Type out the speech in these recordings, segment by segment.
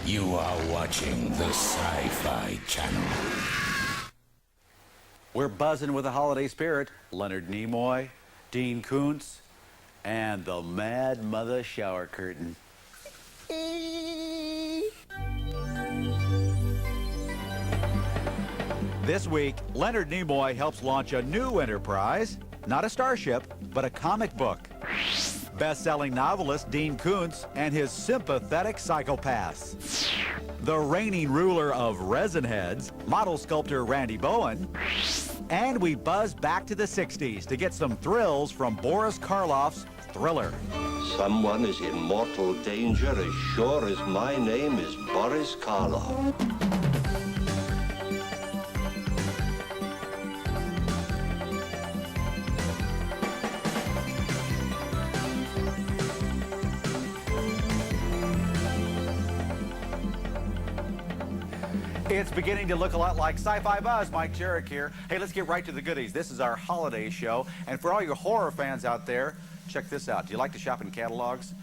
You are watching the Sci-Fi Channel. We're buzzing with the holiday spirit. Leonard Nimoy, Dean Koontz, and the Mad Mother shower curtain. This week, Leonard Nimoy helps launch a new enterprise, not a starship, but a comic book. Best-selling novelist Dean Koontz and his sympathetic psychopaths. The reigning ruler of resin heads, model sculptor Randy Bowen. And we buzz back to the 60s to get some thrills from Boris Karloff's Thriller. Someone is in mortal danger as sure as my name is Boris Karloff. It's beginning to look a lot like Sci-Fi-Buzz. Mike Jarek here. Hey, let's get right to the goodies. This is our holiday show. And for all your horror fans out there, check this out. Do you like to shop in catalogs?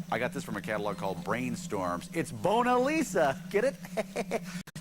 I got this from a catalog called Brainstorms. It's Mona Lisa. Get it?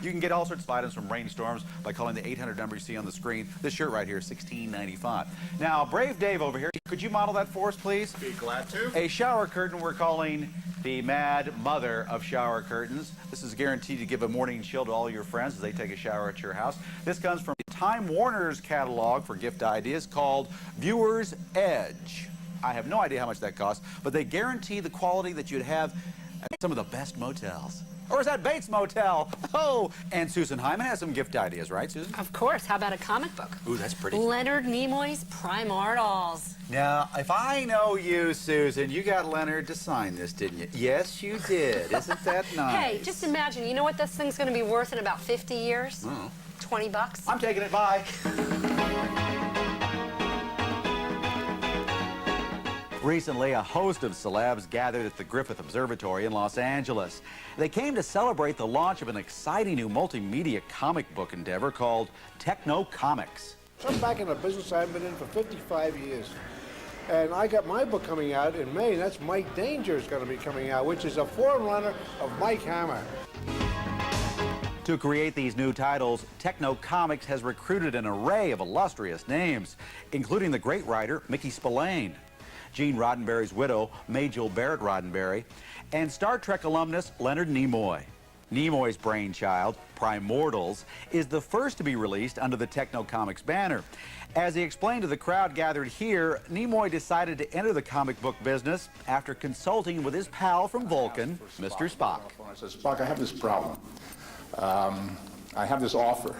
You can get all sorts of items from Brainstorms by calling the 800 number you see on the screen. This shirt right here is $16.95. Now, Brave Dave over here, could you model that for us, please? Be glad to. A shower curtain we're calling the Mad Mother of shower curtains. This is guaranteed to give a morning chill to all your friends as they take a shower at your house. This comes from Time Warner's catalog for gift ideas called Viewer's Edge. I have no idea how much that costs, but they guarantee the quality that you'd have at some of the best motels. Or is that Bates Motel? Oh, and Susan Hyman has some gift ideas, right, Susan? Of course. How about a comic book? Ooh, that's pretty. Leonard Nimoy's Primordials. Now, if I know you, Susan, you got Leonard to sign this, didn't you? Yes, you did. Isn't that nice? Hey, just imagine, you know what this thing's going to be worth in about 50 years? Oh. 20 bucks. I'm taking it. Bye. Recently, a host of celebs gathered at the Griffith Observatory in Los Angeles. They came to celebrate the launch of an exciting new multimedia comic book endeavor called Techno Comics. I'm back in a business I've been in for 55 years. And I got my book coming out in May, and that's Mike Danger's going to be coming out, which is a forerunner of Mike Hammer. To create these new titles, Techno Comics has recruited an array of illustrious names, including the great writer Mickey Spillane, Gene Roddenberry's widow, Majel Barrett Roddenberry, and Star Trek alumnus Leonard Nimoy. Nimoy's brainchild, Primordials, is the first to be released under the Techno Comics banner. As he explained to the crowd gathered here, Nimoy decided to enter the comic book business after consulting with his pal from Vulcan, Mr. Spock. I said, Spock, I have this problem. I have this offer.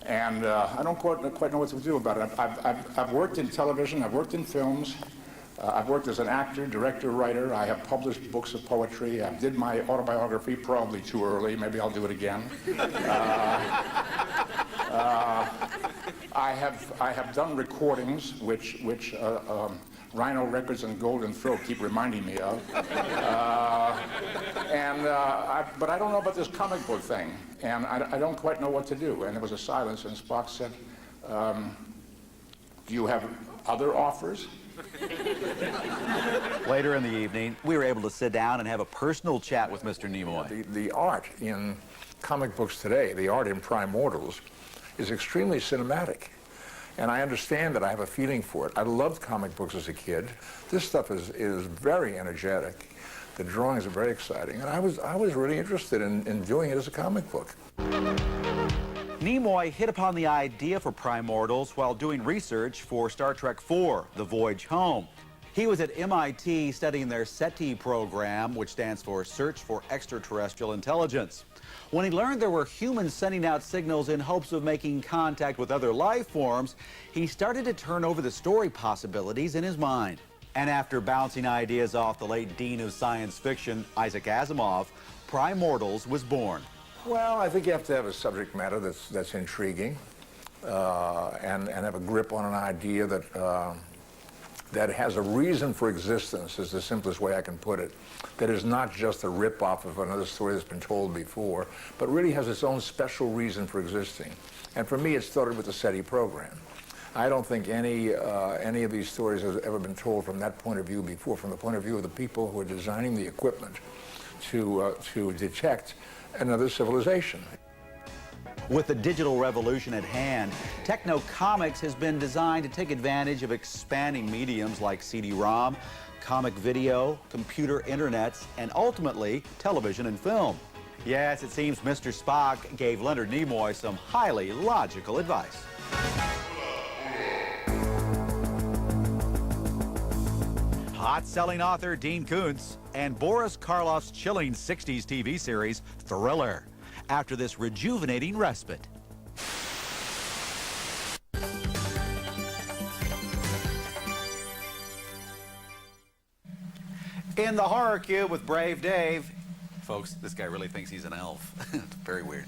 And I don't quite know what to do about it. I've worked in television, I've worked in films, I've worked as an actor, director, writer. I have published books of poetry. I did my autobiography probably too early. Maybe I'll do it again. I have done recordings, which Rhino Records and Golden Throat keep reminding me of. But I don't know about this comic book thing, and I don't quite know what to do. And there was a silence, and Spock said, do you have other offers? Later in the evening, we were able to sit down and have a personal chat with Mr. Nimoy. The art in comic books today, the art in Primordials, is extremely cinematic. And I understand that I have a feeling for it. I loved comic books as a kid. This stuff is very energetic. The drawings are very exciting. And I was really interested in doing it as a comic book. Nimoy hit upon the idea for Primordials while doing research for Star Trek IV, The Voyage Home. He was at MIT studying their SETI program, which stands for Search for Extraterrestrial Intelligence. When he learned there were humans sending out signals in hopes of making contact with other life forms, he started to turn over the story possibilities in his mind. And after bouncing ideas off the late dean of science fiction, Isaac Asimov, Primordials was born. Well, I think you have to have a subject matter that's intriguing and have a grip on an idea that has a reason for existence, is the simplest way I can put it. That is not just a rip-off of another story that's been told before, but really has its own special reason for existing. And for me, it started with the SETI program. I don't think any of these stories has ever been told from that point of view before, from the point of view of the people who are designing the equipment to detect another civilization. With the digital revolution at hand, Techno Comics has been designed to take advantage of expanding mediums like CD-ROM, comic video, computer internets, and ultimately television and film. Yes, it seems Mr. Spock gave Leonard Nimoy some highly logical advice. Hot-selling author Dean Koontz and Boris Karloff's chilling 60s TV series, Thriller, after this rejuvenating respite. In the Horror Cube with Brave Dave. Folks, this guy really thinks he's an elf. It's very weird.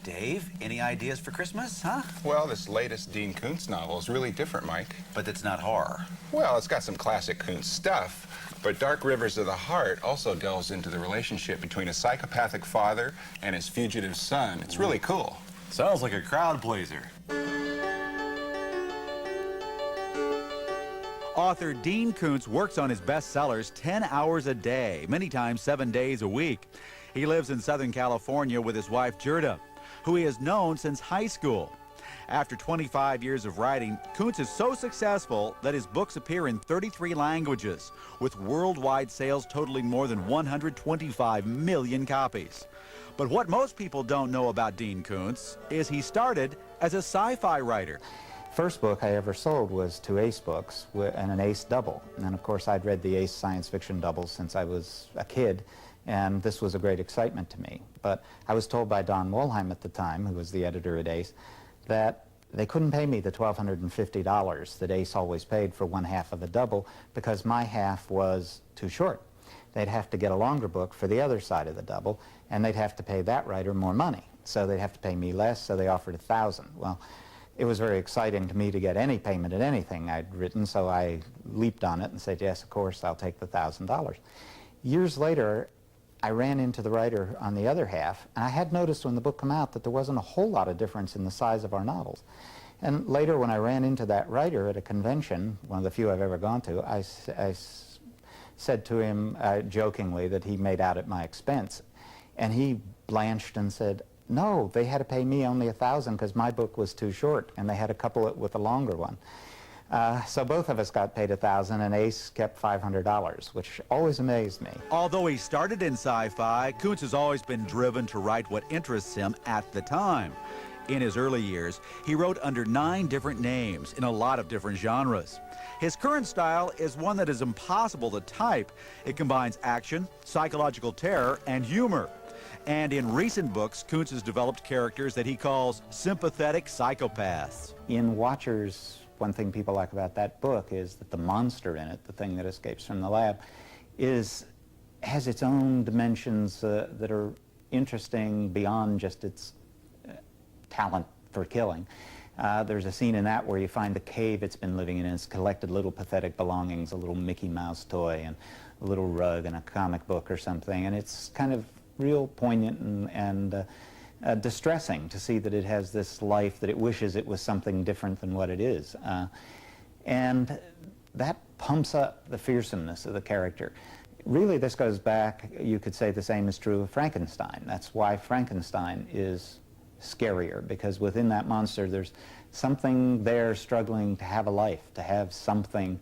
Dave, any ideas for Christmas, huh? Well, this latest Dean Koontz novel is really different, Mike. But it's not horror. Well, it's got some classic Koontz stuff, but Dark Rivers of the Heart also delves into the relationship between a psychopathic father and his fugitive son. It's really cool. Sounds like a crowd pleaser. Author Dean Koontz works on his bestsellers 10 hours a day, many times 7 days a week. He lives in Southern California with his wife, Gerda, who he has known since high school. After 25 years of writing, Koontz is so successful that his books appear in 33 languages, with worldwide sales totaling more than 125 million copies. But what most people don't know about Dean Koontz is he started as a sci-fi writer. First book I ever sold was to Ace Books and an Ace double. And of course I'd read the Ace science fiction doubles since I was a kid, and this was a great excitement to me. But I was told by Don Wollheim at the time, who was the editor at Ace, that they couldn't pay me the $1,250 that Ace always paid for one half of a double because my half was too short. They'd have to get a longer book for the other side of the double, and they'd have to pay that writer more money. So they'd have to pay me less, so they offered $1,000. Well, it was very exciting to me to get any payment at anything I'd written, so I leaped on it and said, yes, of course, I'll take the $1,000. Years later, I ran into the writer on the other half, and I had noticed when the book came out that there wasn't a whole lot of difference in the size of our novels. And later, when I ran into that writer at a convention, one of the few I've ever gone to, I said to him jokingly that he made out at my expense. And he blanched and said, no, they had to pay me only $1,000 because my book was too short, and they had to couple it with a longer one. So both of us got paid $1,000, and Ace kept $500, which always amazed me. Although he started in sci-fi, Koontz has always been driven to write what interests him at the time. In his early years, he wrote under 9 different names in a lot of different genres. His current style is one that is impossible to type. It combines action, psychological terror, and humor. And in recent books, Koontz has developed characters that he calls sympathetic psychopaths. In Watchers, one thing people like about that book is that the monster in it, the thing that escapes from the lab, has its own dimensions that are interesting beyond just its talent for killing. There's a scene in that where you find the cave it's been living in, and it's collected little pathetic belongings, a little Mickey Mouse toy and a little rug and a comic book or something, and it's kind of real poignant and distressing to see that it has this life that it wishes it was something different than what it is. And that pumps up the fearsomeness of the character. Really, this goes back, you could say the same is true of Frankenstein. That's why Frankenstein is scarier, because within that monster there's something there struggling to have a life, to have something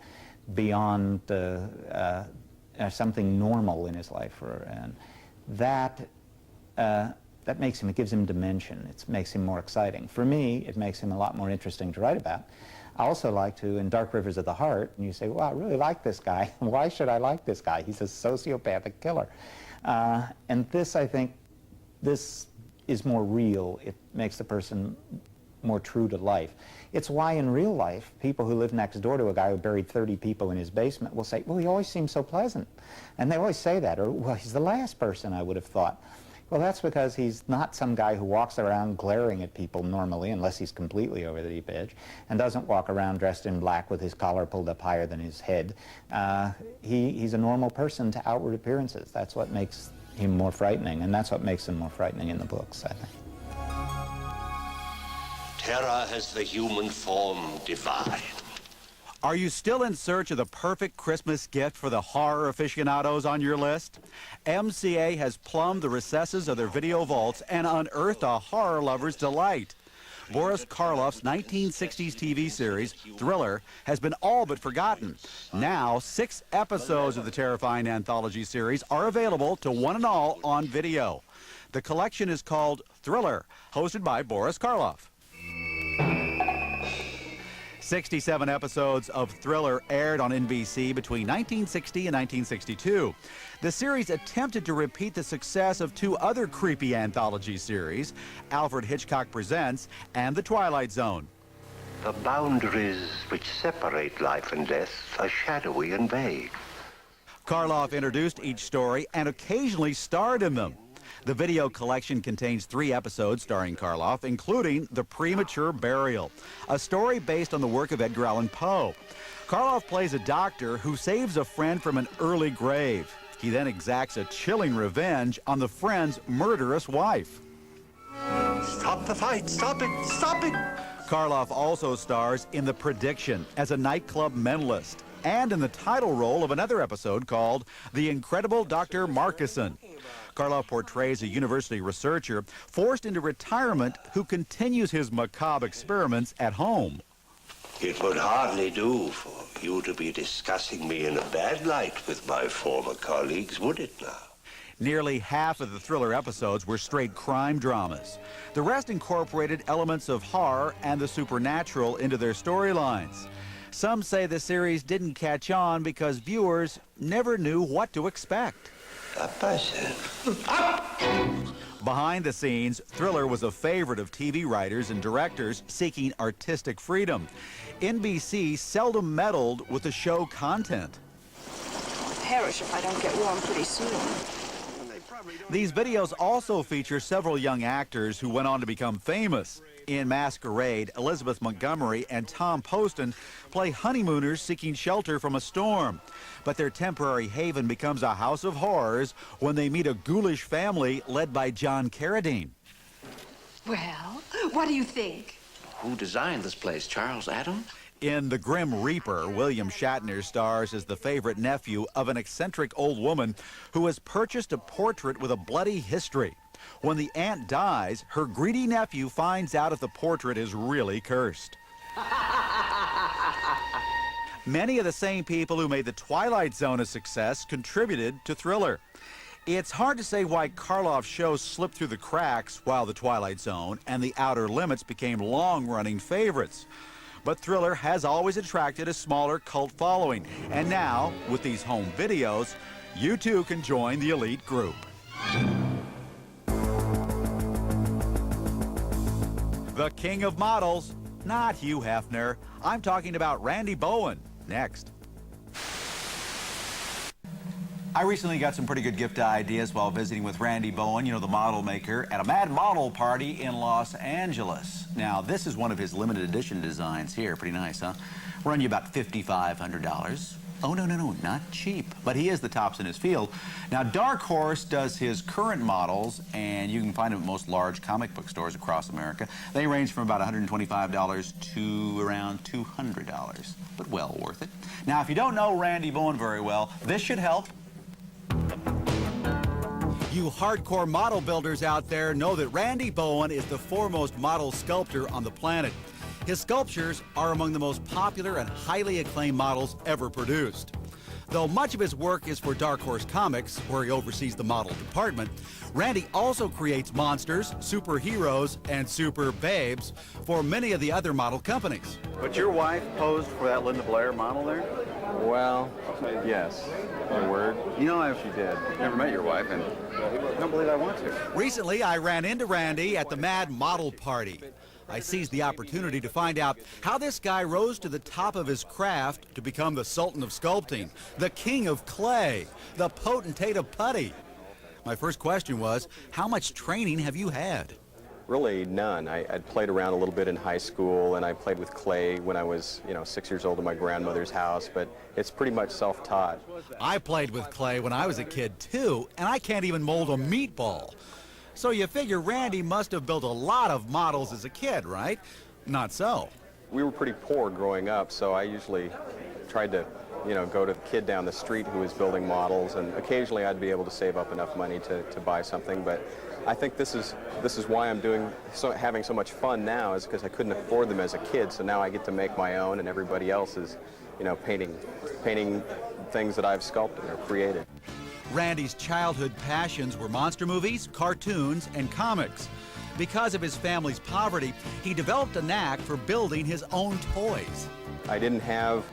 beyond something normal in his life. And that makes him, it gives him dimension. It makes him more exciting. For me, it makes him a lot more interesting to write about. I also like to, in Dark Rivers of the Heart, and you say, well, I really like this guy. Why should I like this guy? He's a sociopathic killer. And this, I think, this is more real. It makes the person more true to life. It's why in real life, people who live next door to a guy who buried 30 people in his basement will say, well, he always seems so pleasant. And they always say that, or, well, he's the last person I would have thought. Well, that's because he's not some guy who walks around glaring at people normally, unless he's completely over the deep edge, and doesn't walk around dressed in black with his collar pulled up higher than his head. He's a normal person to outward appearances. That's what makes him more frightening, and that's what makes him more frightening in the books, I think. Terror has the human form divine. Are you still in search of the perfect Christmas gift for the horror aficionados on your list? MCA has plumbed the recesses of their video vaults and unearthed a horror lover's delight. Boris Karloff's 1960s TV series, Thriller, has been all but forgotten. Now, 6 episodes of the terrifying anthology series are available to one and all on video. The collection is called Thriller, hosted by Boris Karloff. 67 episodes of Thriller aired on NBC between 1960 and 1962. The series attempted to repeat the success of 2 other creepy anthology series, Alfred Hitchcock Presents and The Twilight Zone. The boundaries which separate life and death are shadowy and vague. Karloff introduced each story and occasionally starred in them. The video collection contains 3 episodes starring Karloff, including The Premature Burial, a story based on the work of Edgar Allan Poe. Karloff plays a doctor who saves a friend from an early grave. He then exacts a chilling revenge on the friend's murderous wife. Stop the fight! Stop it! Stop it! Karloff also stars in The Prediction as a nightclub mentalist and in the title role of another episode called The Incredible Dr. Markison. Karloff portrays a university researcher forced into retirement who continues his macabre experiments at home. It would hardly do for you to be discussing me in a bad light with my former colleagues, would it now? Nearly half of the Thriller episodes were straight crime dramas. The rest incorporated elements of horror and the supernatural into their storylines. Some say the series didn't catch on because viewers never knew what to expect. Behind the scenes, Thriller was a favorite of TV writers and directors seeking artistic freedom. NBC seldom meddled with the show content. I'll perish if I don't get warm pretty soon. These videos also feature several young actors who went on to become famous. In Masquerade, Elizabeth Montgomery and Tom Poston play honeymooners seeking shelter from a storm. But their temporary haven becomes a house of horrors when they meet a ghoulish family led by John Carradine. Well, what do you think? Who designed this place, Charles Addams? In The Grim Reaper, William Shatner stars as the favorite nephew of an eccentric old woman who has purchased a portrait with a bloody history. When the aunt dies, her greedy nephew finds out if the portrait is really cursed. Many of the same people who made The Twilight Zone a success contributed to Thriller. It's hard to say why Karloff's shows slipped through the cracks while The Twilight Zone and The Outer Limits became long-running favorites. But Thriller has always attracted a smaller cult following. And now, with these home videos, you too can join the elite group. The king of models, not Hugh Hefner. I'm talking about Randy Bowen. Next. I recently got some pretty good gift ideas while visiting with Randy Bowen, you know, the model maker, at a mad model party in Los Angeles. Now, this is one of his limited edition designs here. Pretty nice, huh? Run you about $5,500. Oh, no, not cheap. But he is the tops in his field. Now, Dark Horse does his current models, and you can find them at most large comic book stores across America. They range from about $125 to around $200, but well worth it. Now, if you don't know Randy Bowen very well, this should help. You hardcore model builders out there know that Randy Bowen is the foremost model sculptor on the planet. His sculptures are among the most popular and highly acclaimed models ever produced. Though much of his work is for Dark Horse Comics, where he oversees the model department, Randy also creates monsters, superheroes, and super babes for many of the other model companies. But your wife posed for that Linda Blair model there? Well, yes. My word. You know, she did. Never met your wife, and I don't believe I want to. Recently, I ran into Randy at the Mad Model Party. I seized the opportunity to find out how this guy rose to the top of his craft to become the Sultan of Sculpting, the King of Clay, the Potentate of Putty. My first question was, how much training have you had? Really none. I'd played around a little bit in high school, and I played with clay when I was, 6 years old in my grandmother's house, but it's pretty much self-taught. I played with clay when I was a kid, too, and I can't even mold a meatball. So you figure Randy must have built a lot of models as a kid, right? Not so. We were pretty poor growing up, so I usually tried to, go to the kid down the street who was building models, and occasionally I'd be able to save up enough money to buy something. But I think this is why I'm having so much fun now, is because I couldn't afford them as a kid. So now I get to make my own, and everybody else is, painting things that I've sculpted or created. Randy's childhood passions were monster movies, cartoons, and comics. Because of his family's poverty, he developed a knack for building his own toys. I didn't have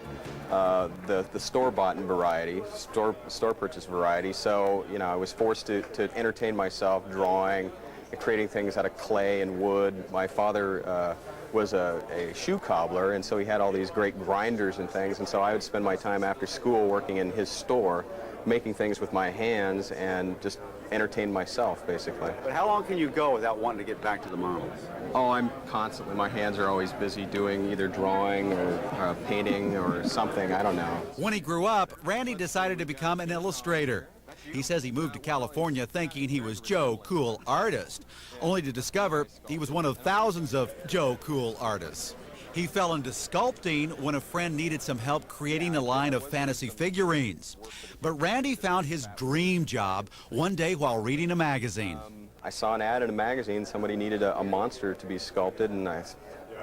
the store-bought variety, store purchase variety, so I was forced to entertain myself drawing and creating things out of clay and wood. My father was a shoe cobbler, and so he had all these great grinders and things, and so I would spend my time after school working in his store, making things with my hands and just entertain myself, basically. But how long can you go without wanting to get back to the models? Oh, I'm constantly, my hands are always busy doing either drawing or painting or something, I don't know. When he grew up, Randy decided to become an illustrator. He says he moved to California thinking he was Joe Cool Artist, only to discover he was one of thousands of Joe Cool artists. He fell into sculpting when a friend needed some help creating a line of fantasy figurines. But Randy found his dream job one day while reading a magazine. I saw an ad in a magazine, somebody needed a monster to be sculpted, and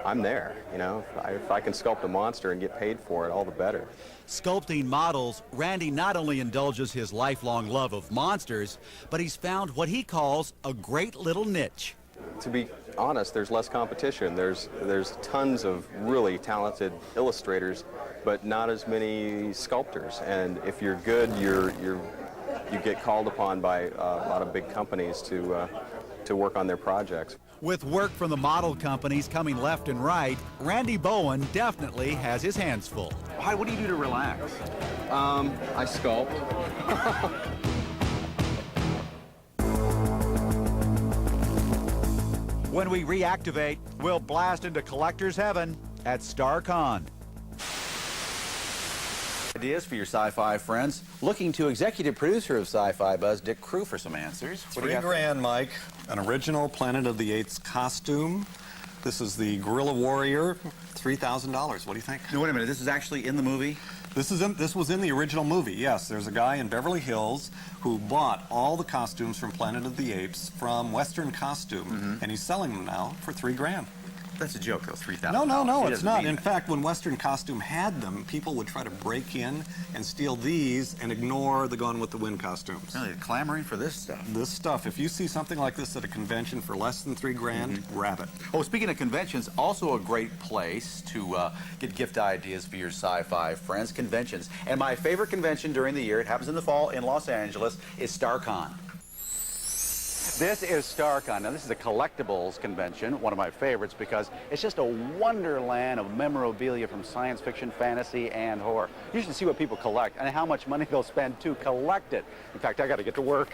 I'm there, If I can sculpt a monster and get paid for it, all the better. Sculpting models, Randy not only indulges his lifelong love of monsters, but he's found what he calls a great little niche. To be honest, there's less competition. There's tons of really talented illustrators, but not as many sculptors. And if you're good, you get called upon by a lot of big companies to work on their projects. With work from the model companies coming left and right, Randy Bowen definitely has his hands full. What do you do to relax? I sculpt. When we reactivate, we'll blast into collector's heaven at StarCon. Ideas for your sci-fi friends. Looking to executive producer of Sci-Fi-Buzz, Dick Crew, for some answers. $3 grand, Mike. An original Planet of the Apes costume. This is the Gorilla Warrior, $3,000. What do you think? No, wait a minute. This is actually in the movie? This was in the original movie, yes. There's a guy in Beverly Hills who bought all the costumes from Planet of the Apes from Western Costume, and he's selling them now for $3 grand. That's a joke, though, $3,000. No, it's not. In fact, when Western Costume had them, people would try to break in and steal these and ignore the Gone with the Wind costumes. Really, clamoring for this stuff. This stuff. If you see something like this at a convention for less than $3 grand, grab it. Oh, speaking of conventions, also a great place to get gift ideas for your sci-fi friends. Conventions. And my favorite convention during the year, it happens in the fall in Los Angeles, is StarCon. This is StarCon. Now, this is a collectibles convention, one of my favorites, because it's just a wonderland of memorabilia from science fiction, fantasy, and horror. You should see what people collect and how much money they'll spend to collect it. In fact, I got to get to work.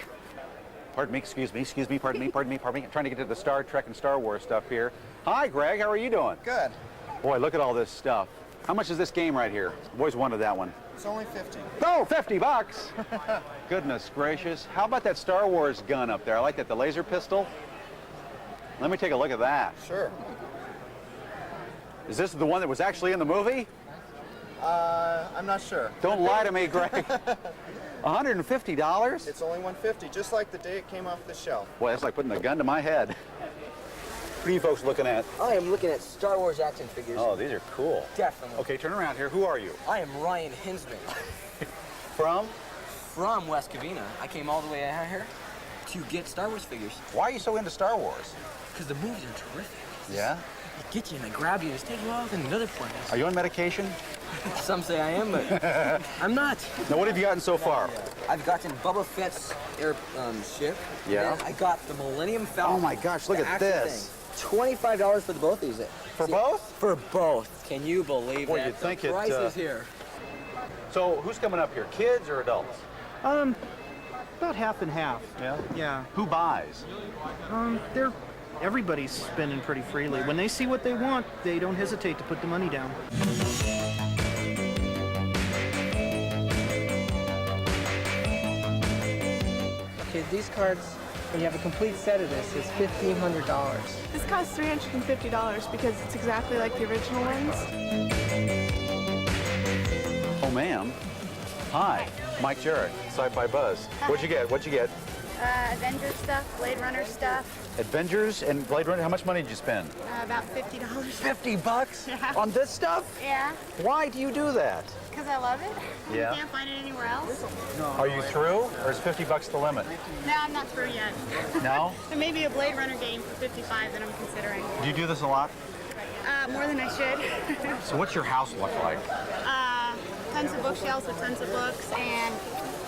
Pardon me, excuse me, pardon me. I'm trying to get to the Star Trek and Star Wars stuff here. Hi, Greg, how are you doing? Good. Boy, look at all this stuff. How much is this game right here? I've always wanted that one. It's only 50. Oh, 50 bucks. Goodness gracious. How about that Star Wars gun up there? I like that, the laser pistol. Let me take a look at that. Sure. Is this the one that was actually in the movie? I'm not sure. Don't lie to me, Greg. $150? It's only $150, just like the day it came off the shelf. Boy, that's like putting a gun to my head. What are you folks looking at? I am looking at Star Wars action figures. Oh, these are cool. Definitely. Okay, turn around here. Who are you? I am Ryan Hinsman. From? From West Covina. I came all the way out here to get Star Wars figures. Why are you so into Star Wars? Because the movies are terrific. Yeah? They get you and they grab you and just take you off in another place. Are you on medication? Some say I am, but I'm not. Now, what have you gotten so far? I've gotten Boba Fett's ship. Yeah. And I got the Millennium Falcon. Oh my gosh, look at this. $25 for both these. For both? For both. Can you believe Boy, that? you'd think the price is here. So, who's coming up here? Kids or adults? About half and half. Yeah? Yeah. Who buys? Everybody's spending pretty freely. When they see what they want, they don't hesitate to put the money down. Okay, these cards When you have a complete set of this, it's $1,500. This costs $350 because it's exactly like the original ones. Oh, ma'am. Hi, Mike Jarrett, Sci-Fi-Buzz. What'd you get? What'd you get? Avengers stuff, Blade Runner stuff. Avengers and Blade Runner. How much money did you spend? About $50. 50 bucks? Yeah. On this stuff? Yeah. Why do you do that? Because I love it. Yeah. You can't find it anywhere else. Are you through, or is 50 bucks the limit? No, I'm not through yet. No? There may be a Blade Runner game for 55 that I'm considering. Do you do this a lot? More than I should. So what's your house look like? Tons of bookshelves with tons of books and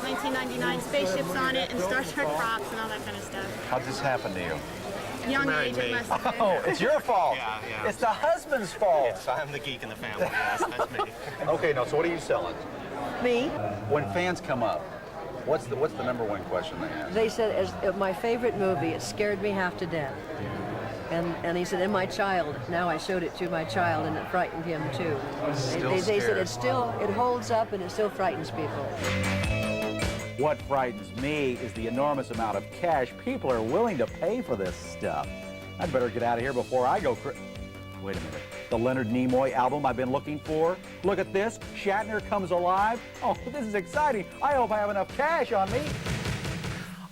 1999 spaceships on it and Star Trek props and all that kind of stuff. How'd this happen to you? Young age, it must have been. Oh, it's your fault. Yeah. It's the husband's fault. I'm the geek in the family, yes, that's me. Okay, no, so what are you selling? Me? When fans come up, what's the number one question they ask? They said, as my favorite movie, it scared me half to death. And he said, and my child, now I showed it to my child and it frightened him too. They said it holds up and it still frightens people. What frightens me is the enormous amount of cash people are willing to pay for this stuff. I'd better get out of here before I go Wait a minute. The Leonard Nimoy album I've been looking for? Look at this. Shatner comes alive. Oh, this is exciting. I hope I have enough cash on me.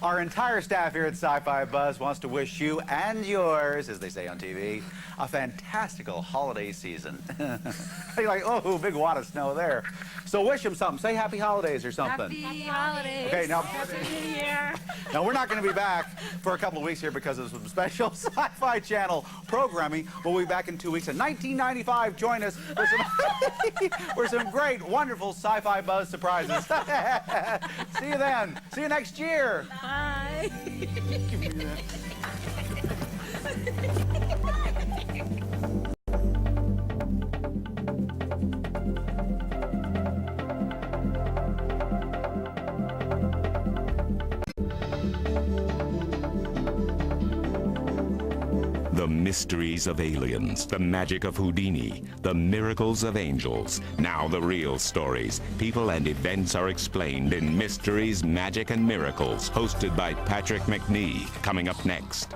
Our entire staff here at Sci-Fi-Buzz wants to wish you and yours, as they say on TV, a fantastical holiday season. You're like, oh, big wad of snow there. So wish them something. Say happy holidays or something. Happy holidays. Okay, now, Happy New Year. now we're not going to be back for a couple of weeks here because of some special Sci-Fi Channel programming. We'll be back in 2 weeks in 1995. Join us for for some great, wonderful Sci-Fi-Buzz surprises. See you then. See you next year. Bye. Give me that. The mysteries of aliens, the magic of Houdini, the miracles of angels. Now the real stories, people and events are explained in Mysteries, Magic and Miracles, hosted by Patrick McNee, coming up next.